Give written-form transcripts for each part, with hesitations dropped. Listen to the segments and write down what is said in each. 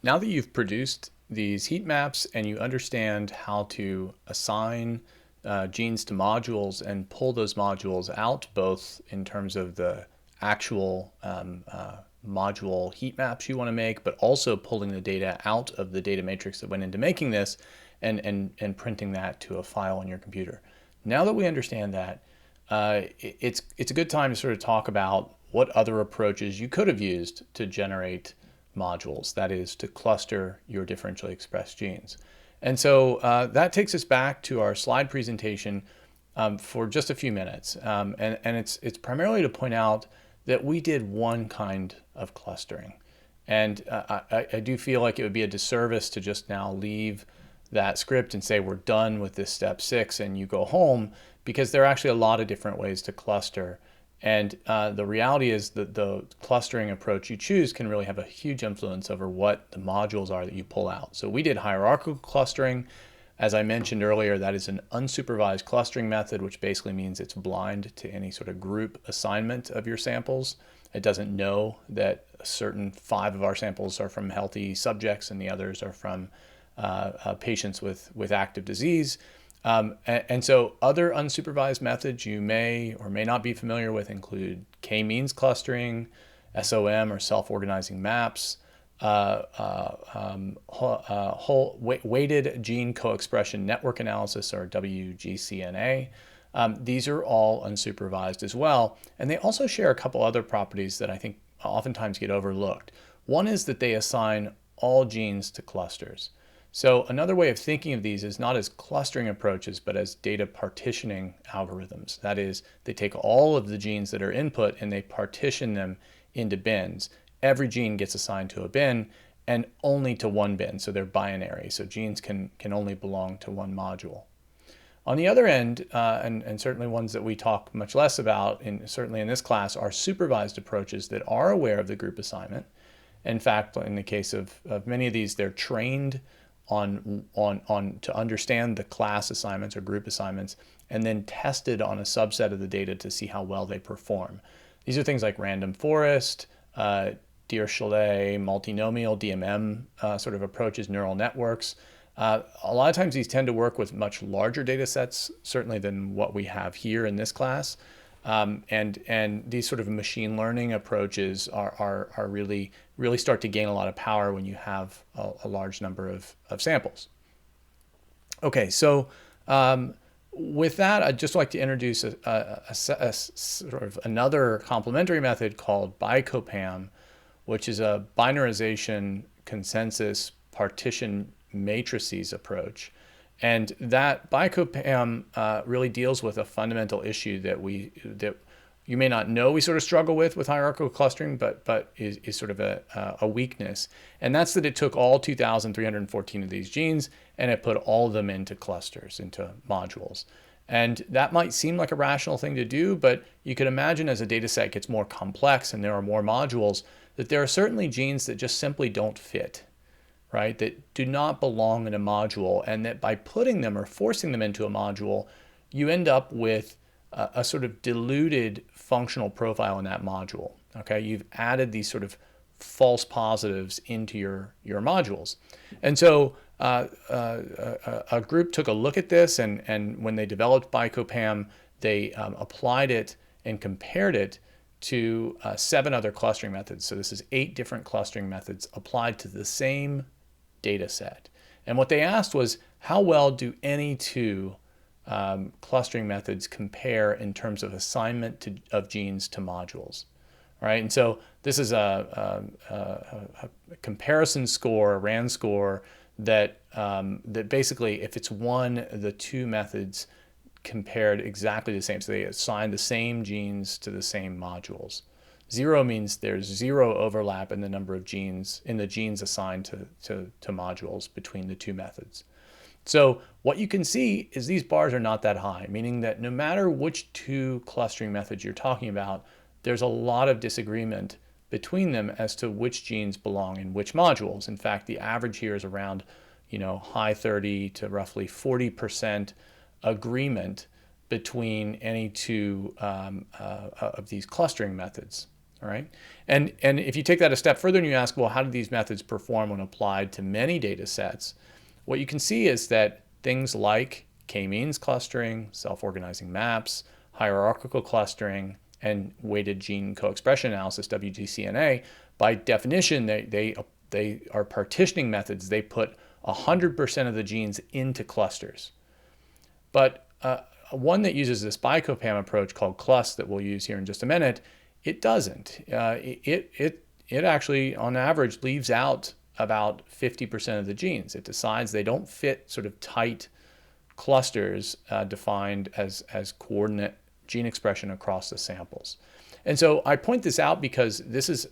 Now that you've produced these heat maps and you understand how to assign genes to modules and pull those modules out, both in terms of the actual module heat maps you want to make, but also pulling the data out of the data matrix that went into making this and printing that to a file on your computer. Now that we understand that, it's a good time to sort of talk about what other approaches you could have used to generate modules, that is, to cluster your differentially expressed genes. And so that takes us back to our slide presentation for just a few minutes. And it's primarily to point out that we did one kind of clustering. And I do feel like it would be a disservice to just now leave that script and say we're done with this step 6 and you go home, because there are actually a lot of different ways to cluster. And the reality is that the clustering approach you choose can really have a huge influence over what the modules are that you pull out. So we did hierarchical clustering. As I mentioned earlier, that is an unsupervised clustering method, which basically means it's blind to any sort of group assignment of your samples. It doesn't know that a certain 5 of our samples are from healthy subjects and the others are from patients with active disease. And so other unsupervised methods you may or may not be familiar with include k-means clustering, SOM or self-organizing maps, weighted gene co-expression network analysis or WGCNA. These are all unsupervised as well. And they also share a couple other properties that I think oftentimes get overlooked. One is that they assign all genes to clusters. So another way of thinking of these is not as clustering approaches, but as data partitioning algorithms. That is, they take all of the genes that are input and they partition them into bins. Every gene gets assigned to a bin and only to one bin, so they're binary. So genes can only belong to one module. On the other end, and certainly ones that we talk much less about, certainly in this class, are supervised approaches that are aware of the group assignment. In fact, in the case of many of these, they're trained on to understand the class assignments or group assignments and then tested on a subset of the data to see how well they perform. These are things like random forest, Dirichlet, multinomial, DMM sort of approaches, neural networks. A lot of times these tend to work with much larger data sets, certainly than what we have here in this class. And these sort of machine learning approaches are really start to gain a lot of power when you have a large number of samples. Okay, so with that, I'd just like to introduce a sort of another complementary method called BICOPAM, which is a binarization consensus partition matrices approach. And that BICOPAM really deals with a fundamental issue that you may not know we sort of struggle with hierarchical clustering, but is sort of a weakness. And that's that it took all 2,314 of these genes and it put all of them into clusters, into modules. And that might seem like a rational thing to do, but you could imagine as a data set gets more complex and there are more modules, that there are certainly genes that just simply don't fit, right, that do not belong in a module, and that by putting them or forcing them into a module, you end up with a sort of diluted functional profile in that module. Okay, you've added these sort of false positives into your modules. And so a group took a look at this, and when they developed BICOPAM, they applied it and compared it to 7 other clustering methods. So this is 8 different clustering methods applied to the same data set. And what they asked was, how well do any 2 clustering methods compare in terms of assignment of genes to modules, right? And so this is a comparison score, a RAND score, that basically, if it's 1, the 2 methods compared exactly the same. So they assign the same genes to the same modules. 0 means there's 0 overlap in the number of genes, in the genes assigned to modules between the 2 methods. So what you can see is these bars are not that high, meaning that no matter which 2 clustering methods you're talking about, there's a lot of disagreement between them as to which genes belong in which modules. In fact, the average here is around, high 30 to roughly 40% agreement between any 2 of these clustering methods. All right. And if you take that a step further and you ask, well, how do these methods perform when applied to many data sets? What you can see is that things like k-means clustering, self-organizing maps, hierarchical clustering, and weighted gene co-expression analysis, WGCNA, by definition, they are partitioning methods. They put 100% of the genes into clusters. But one that uses this BiCoPAM approach called CLUST that we'll use here in just a minute, it doesn't. It actually, on average, leaves out about 50% of the genes. It decides they don't fit sort of tight clusters defined as coordinate gene expression across the samples. And so I point this out because this is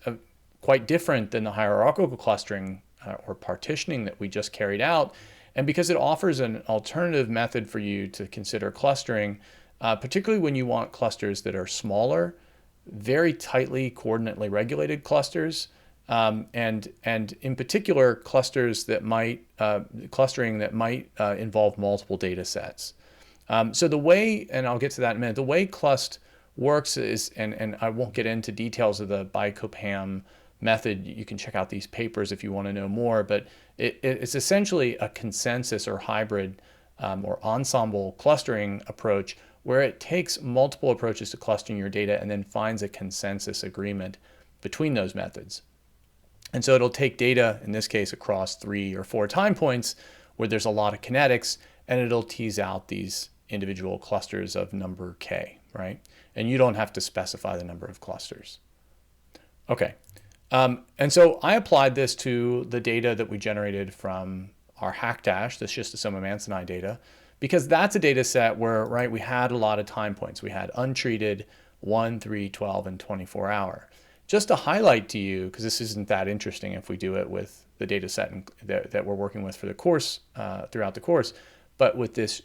quite different than the hierarchical clustering or partitioning that we just carried out, and because it offers an alternative method for you to consider clustering, particularly when you want clusters that are smaller, very tightly coordinately regulated clusters, and in particular clusters that might clustering that might involve multiple data sets. So the way, and I'll get to that in a minute, the way CLUST works is, and I won't get into details of the BiCoPAM method. You can check out these papers if you want to know more, but it's essentially a consensus or hybrid or ensemble clustering approach where it takes multiple approaches to clustering your data and then finds a consensus agreement between those methods. And so it'll take data, in this case, across 3 or 4 time points where there's a lot of kinetics, and it'll tease out these individual clusters of number k, right? And you don't have to specify the number of clusters. Okay. And so I applied this to the data that we generated from our Hackdash, the schistosoma mannsoni data, because that's a data set where, right, we had a lot of time points. We had untreated 1, 3, 12, and 24 hour. Just to highlight to you, because this isn't that interesting if we do it with the data set that we're working with for the course, throughout the course, but with this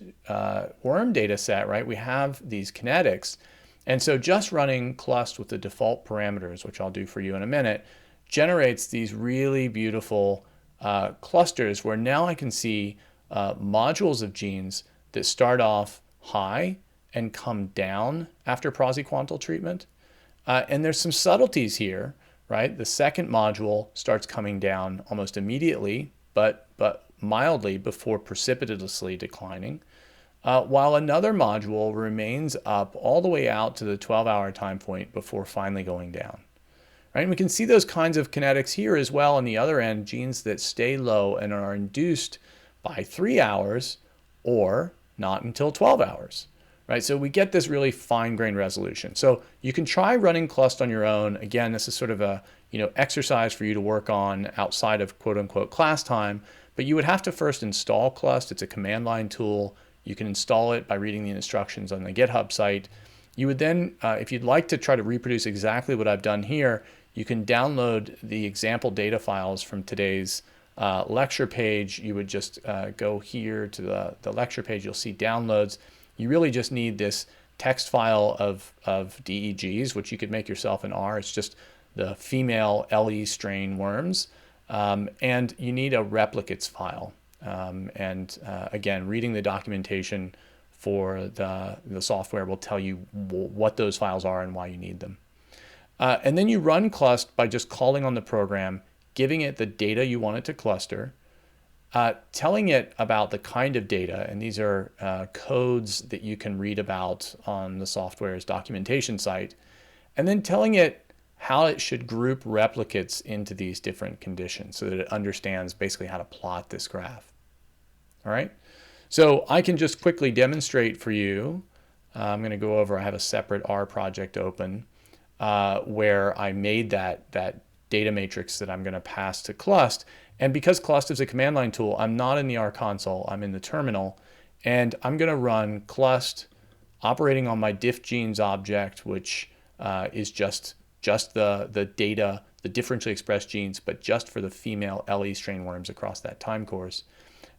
worm data set, right, we have these kinetics. And so just running CLUST with the default parameters, which I'll do for you in a minute, generates these really beautiful clusters where now I can see modules of genes that start off high and come down after praziquantel treatment. And there's some subtleties here, right? The second module starts coming down almost immediately, but mildly before precipitously declining. While another module remains up all the way out to the 12-hour time point before finally going down. Right? And we can see those kinds of kinetics here as well on the other end, genes that stay low and are induced by 3 hours or not until 12 hours. Right? So we get this really fine-grained resolution. So you can try running CLUST on your own. Again, this is sort of a exercise for you to work on outside of quote-unquote class time, but you would have to first install CLUST. It's a command line tool. You can install it by reading the instructions on the GitHub site. You would then, if you'd like to try to reproduce exactly what I've done here, you can download the example data files from today's lecture page. You would just go here to the lecture page. You'll see downloads. You really just need this text file of DEGs, which you could make yourself in R. It's just the female LE strain worms. And you need a replicates file. Again, reading the documentation for the software will tell you what those files are and why you need them. And then you run CLUST by just calling on the program, giving it the data you want it to cluster, telling it about the kind of data, and these are codes that you can read about on the software's documentation site, and then telling it how it should group replicates into these different conditions so that it understands basically how to plot this graph. All right, so I can just quickly demonstrate for you. I'm going to go over, I have a separate R project open where I made that data matrix that I'm going to pass to CLUST. And because CLUST is a command line tool, I'm not in the R console, I'm in the terminal. And I'm going to run CLUST operating on my diff genes object, which is just the data, the differentially expressed genes, but just for the female LE strain worms across that time course.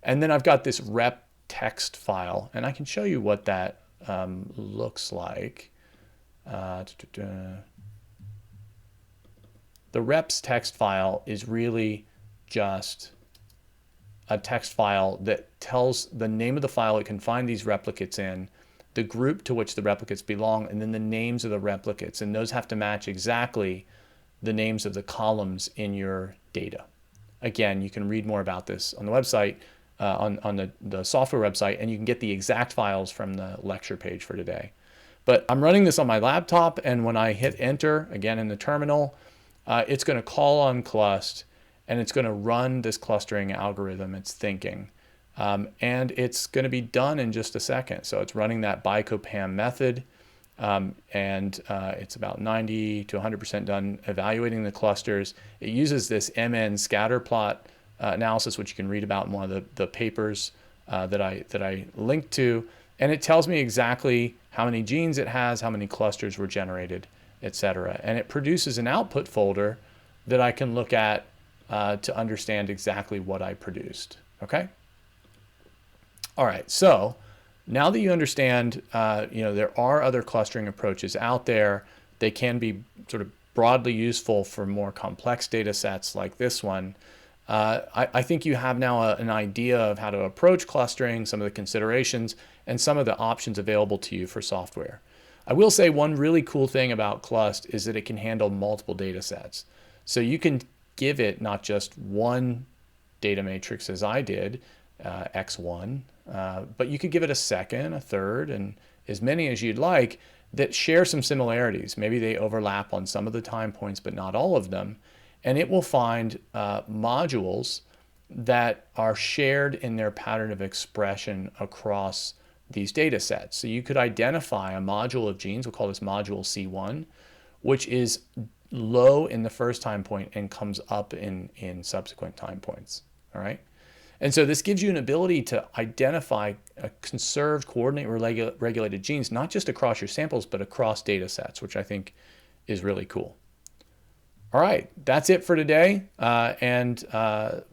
And then I've got this rep text file, and I can show you what that looks like. The reps text file is really just a text file that tells the name of the file it can find these replicates in, the group to which the replicates belong, and then the names of the replicates. And those have to match exactly the names of the columns in your data. Again, you can read more about this on the website, on the software website, and you can get the exact files from the lecture page for today. But I'm running this on my laptop, and when I hit enter, again in the terminal, it's going to call on clust, and it's going to run this clustering algorithm it's thinking. And it's going to be done in just a second. So it's running that BICOPAM method, and it's about 90 to 100% done evaluating the clusters. It uses this MN scatter plot analysis, which you can read about in one of the papers that I linked to, and it tells me exactly how many genes it has, how many clusters were generated, etc. And it produces an output folder that I can look at to understand exactly what I produced. Okay. All right. So now that you understand, there are other clustering approaches out there. They can be sort of broadly useful for more complex data sets like this one. I think you have now an idea of how to approach clustering, some of the considerations, and some of the options available to you for software. I will say one really cool thing about Clust is that it can handle multiple data sets. So you can give it not just one data matrix as I did, X1, but you could give it a second, a third, and as many as you'd like that share some similarities. Maybe they overlap on some of the time points, but not all of them. And it will find modules that are shared in their pattern of expression across these data sets. So you could identify a module of genes, we'll call this module C1, which is low in the first time point and comes up in subsequent time points. All right. And so this gives you an ability to identify conserved, coordinate, regulated genes, not just across your samples, but across data sets, which I think is really cool. All right, that's it for today. And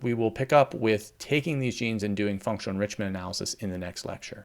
we will pick up with taking these genes and doing functional enrichment analysis in the next lecture.